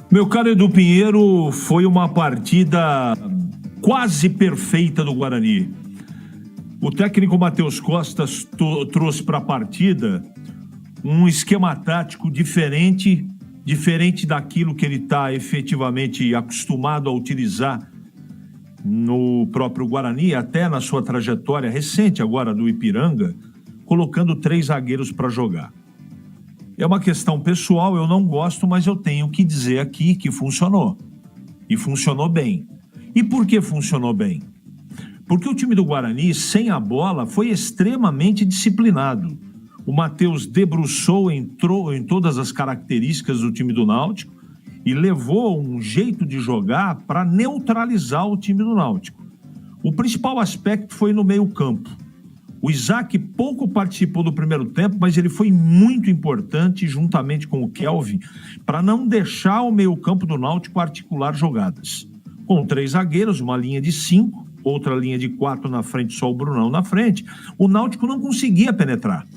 Meu caro Edu Pinheiro, foi uma partida quase perfeita do Guarani. O técnico Matheus Costas trouxe para a partida um esquema tático diferente daquilo que ele está efetivamente acostumado a utilizar no próprio Guarani, até na sua trajetória recente agora do Ipiranga, colocando 3 zagueiros para jogar. É uma questão pessoal, eu não gosto, mas eu tenho que dizer aqui que funcionou. E funcionou bem. E por que funcionou bem? Porque o time do Guarani, sem a bola, foi extremamente disciplinado. O Matheus debruçou, entrou em todas as características do time do Náutico e levou um jeito de jogar para neutralizar o time do Náutico. O principal aspecto foi no meio-campo. O Isaac pouco participou do primeiro tempo, mas ele foi muito importante, juntamente com o Kelvin, para não deixar o meio-campo do Náutico articular jogadas. Com 3 zagueiros, uma linha de 5, outra linha de 4 na frente, só o Brunão na frente, o Náutico não conseguia penetrar.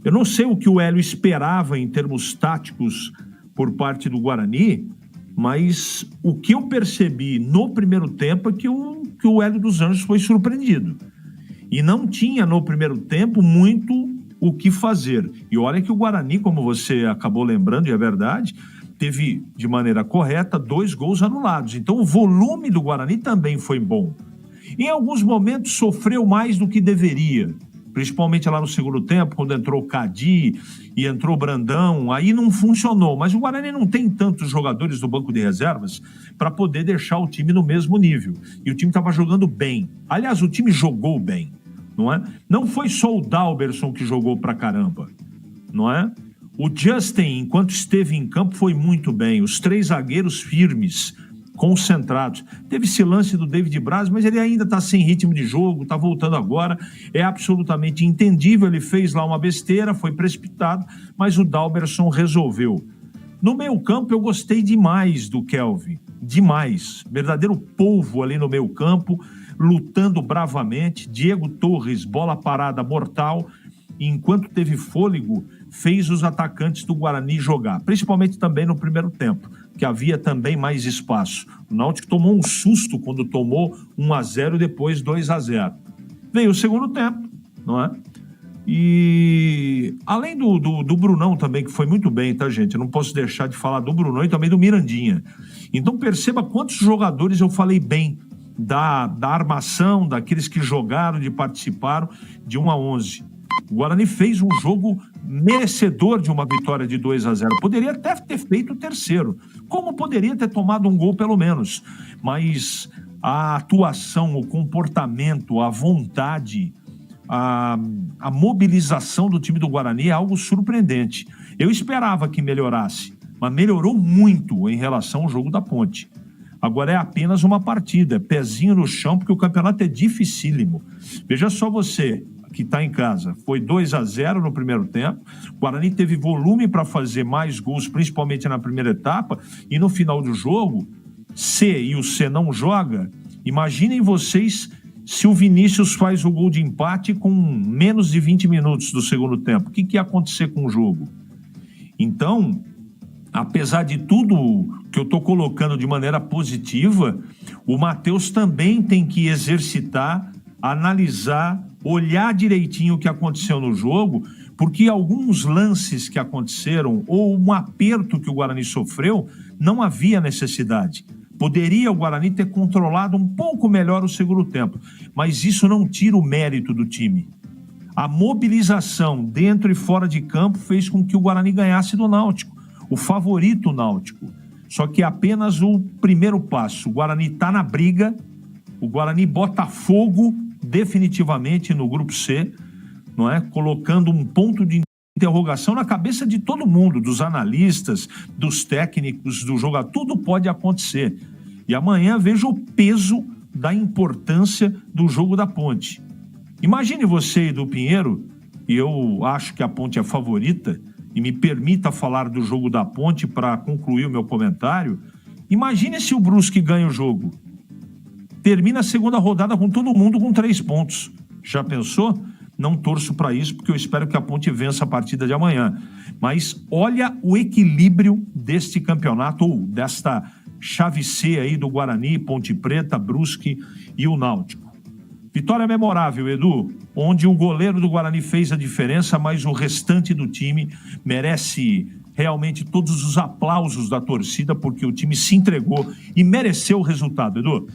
Eu não sei o que o Hélio esperava em termos táticos por parte do Guarani, mas o que eu percebi no primeiro tempo é que o Hélio dos Anjos foi surpreendido. E não tinha no primeiro tempo muito o que fazer. E olha que o Guarani, como você acabou lembrando, e é verdade, teve de maneira correta 2 gols anulados. Então o volume do Guarani também foi bom. Em alguns momentos sofreu mais do que deveria, principalmente lá no segundo tempo, quando entrou o Cadi e entrou o Brandão, aí não funcionou. Mas o Guarani não tem tantos jogadores do banco de reservas para poder deixar o time no mesmo nível. E o time estava jogando bem. Aliás, o time jogou bem, não é? Não foi só o Dalberson que jogou pra caramba, não é? O Justin, enquanto esteve em campo, foi muito bem. Os 3 zagueiros firmes, concentrados. Teve esse lance do David Braz, mas ele ainda está sem ritmo de jogo, está voltando agora. É absolutamente entendível. Ele fez lá uma besteira, foi precipitado, mas o Dalberson resolveu. No meio-campo, eu gostei demais do Kelvin. Demais. Verdadeiro polvo ali no meio-campo, lutando bravamente. Diego Torres, bola parada mortal. E enquanto teve fôlego, fez os atacantes do Guarani jogar, principalmente também no primeiro tempo, que havia também mais espaço. O Náutico tomou um susto quando tomou 1-0 e depois 2-0. Veio o segundo tempo, não é? E além do Brunão também, que foi muito bem, tá, gente? Eu não posso deixar de falar do Brunão e também do Mirandinha. Então perceba quantos jogadores eu falei bem da armação, daqueles que jogaram, de participaram, de 1-11. O Guarani fez um jogo merecedor de uma vitória de 2-0. Poderia até ter feito o terceiro, como poderia ter tomado um gol pelo menos. Mas a atuação, o comportamento, a vontade, a mobilização do time do Guarani é algo surpreendente. Eu esperava que melhorasse, mas melhorou muito em relação ao jogo da Ponte. Agora é apenas uma partida, é pezinho no chão, porque o campeonato é dificílimo. Veja só você que está em casa, foi 2-0 no primeiro tempo, o Guarani teve volume para fazer mais gols, principalmente na primeira etapa, e no final do jogo, e o C não joga. Imaginem vocês se o Vinícius faz o gol de empate com menos de 20 minutos do segundo tempo. O que ia acontecer com o jogo? Então, apesar de tudo que eu estou colocando de maneira positiva, o Matheus também tem que exercitar, analisar, olhar direitinho o que aconteceu no jogo, porque alguns lances que aconteceram, ou um aperto que o Guarani sofreu, não havia necessidade. Poderia o Guarani ter controlado um pouco melhor o segundo tempo, mas isso não tira o mérito do time. A mobilização dentro e fora de campo fez com que o Guarani ganhasse do Náutico, o favorito Náutico. Só que é apenas o primeiro passo. O Guarani está na briga, o Guarani bota fogo definitivamente no grupo C, não é? Colocando um ponto de interrogação na cabeça de todo mundo, dos analistas, dos técnicos, do jogador. Tudo pode acontecer. E amanhã veja o peso da importância do jogo da Ponte. Imagine você, Edu Pinheiro, e eu acho que a Ponte é a favorita, e me permita falar do jogo da Ponte para concluir o meu comentário. Imagine se o Brusque ganha o jogo. Termina a segunda rodada com todo mundo com 3 pontos. Já pensou? não torço para isso, porque eu espero que a Ponte vença a partida de amanhã. Mas olha o equilíbrio deste campeonato, ou desta chave C aí do Guarani, Ponte Preta, Brusque e o Náutico. Vitória memorável, Edu, onde o goleiro do Guarani fez a diferença, mas o restante do time merece realmente todos os aplausos da torcida, porque o time se entregou e mereceu o resultado, Edu.